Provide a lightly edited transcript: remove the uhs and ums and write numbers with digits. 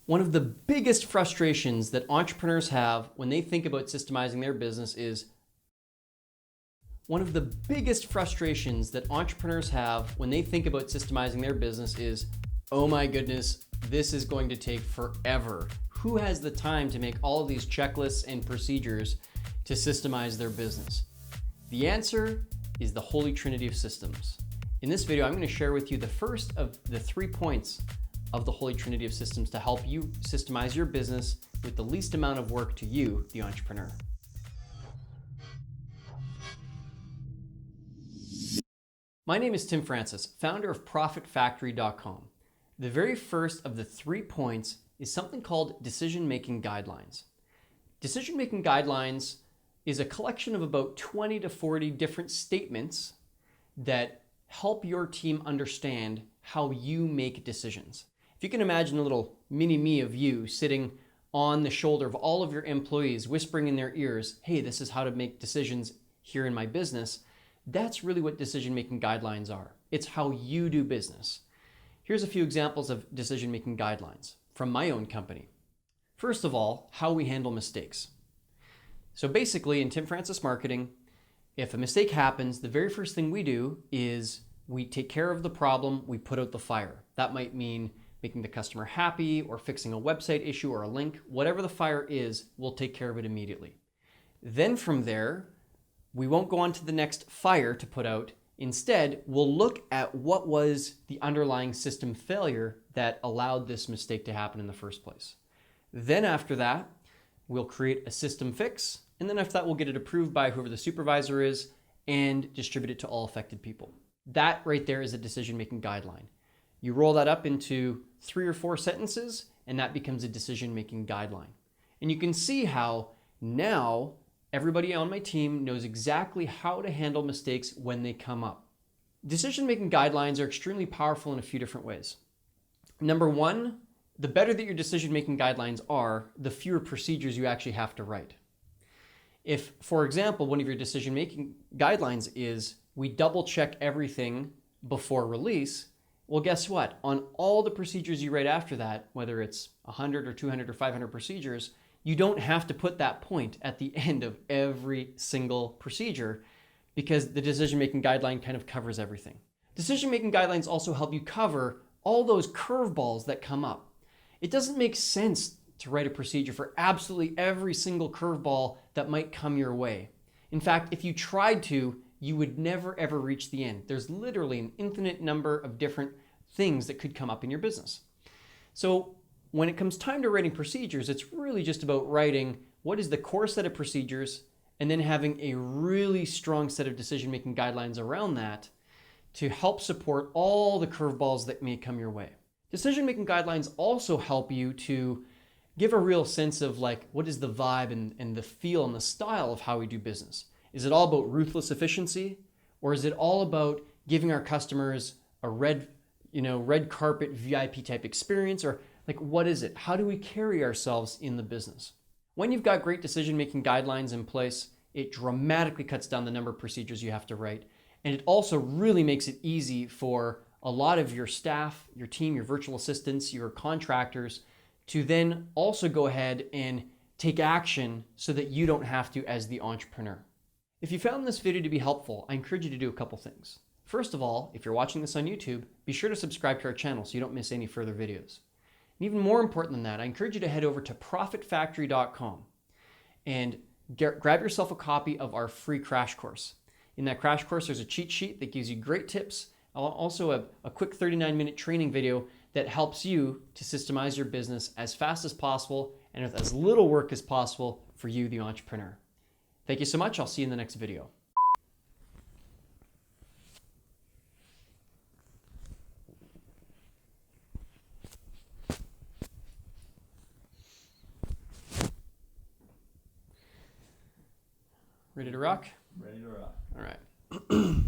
One of the biggest frustrations that entrepreneurs have when they think about systemizing their business is oh my goodness, this is going to take forever. Who has the time to make all of these checklists and procedures to systemize their business? The answer is the holy trinity of systems. In this video, I'm going to share with you the first of the 3 points of the holy trinity of systems to help you systemize your business with the least amount of work to you, the entrepreneur. My name is Tim Francis, founder of ProfitFactory.com. The very first of the 3 points is something called decision-making guidelines. Decision-making guidelines is a collection of about 20 to 40 different statements that help your team understand how you make decisions. If you can imagine a little mini-me of you sitting on the shoulder of all of your employees, whispering in their ears, hey, this is how to make decisions here in my business, that's really what decision-making guidelines are. It's how you do business. Here's a few examples of decision-making guidelines from my own company. First of all, how we handle mistakes. So basically, in Tim Francis Marketing, if a mistake happens, the very first thing we do is we take care of the problem, we put out the fire. That might mean making the customer happy or fixing a website issue or a link. Whatever the fire is, we'll take care of it immediately. Then from there, we won't go on to the next fire to put out. Instead, we'll look at what was the underlying system failure that allowed this mistake to happen in the first place. Then after that, we'll create a system fix. And then after that, we'll get it approved by whoever the supervisor is and distribute it to all affected people. That right there is a decision-making guideline. You roll that up into 3 or 4 sentences, and that becomes a decision-making guideline. And you can see how now everybody on my team knows exactly how to handle mistakes when they come up. Decision-making guidelines are extremely powerful in a few different ways. Number one, the better that your decision-making guidelines are, the fewer procedures you actually have to write. If, for example, one of your decision-making guidelines is we double-check everything before release, well, guess what? On all the procedures you write after that, whether it's 100 or 200 or 500 procedures, you don't have to put that point at the end of every single procedure because the decision-making guideline kind of covers everything. Decision-making guidelines also help you cover all those curveballs that come up. It doesn't make sense to write a procedure for absolutely every single curveball that might come your way. In fact, if you tried to, you would never ever reach the end. There's literally an infinite number of different things that could come up in your business. So when it comes time to writing procedures, it's really just about writing what is the core set of procedures and then having a really strong set of decision-making guidelines around that to help support all the curveballs that may come your way. Decision-making guidelines also help you to give a real sense of like, what is the vibe and the feel and the style of how we do business? Is it all about ruthless efficiency, or is it all about giving our customers a red carpet VIP type experience? Or like, what is it? How do we carry ourselves in the business? When you've got great decision-making guidelines in place, it dramatically cuts down the number of procedures you have to write. And it also really makes it easy for a lot of your staff, your team, your virtual assistants, your contractors to then also go ahead and take action so that you don't have to as the entrepreneur. If you found this video to be helpful, I encourage you to do a couple things. First of all, if you're watching this on YouTube, be sure to subscribe to our channel so you don't miss any further videos. And even more important than that, I encourage you to head over to ProfitFactory.com and grab yourself a copy of our free crash course. In that crash course, there's a cheat sheet that gives you great tips, also a quick 39-minute training video that helps you to systemize your business as fast as possible and with as little work as possible for you, the entrepreneur. Thank you so much. I'll see you in the next video. Ready to rock? Ready to rock. All right.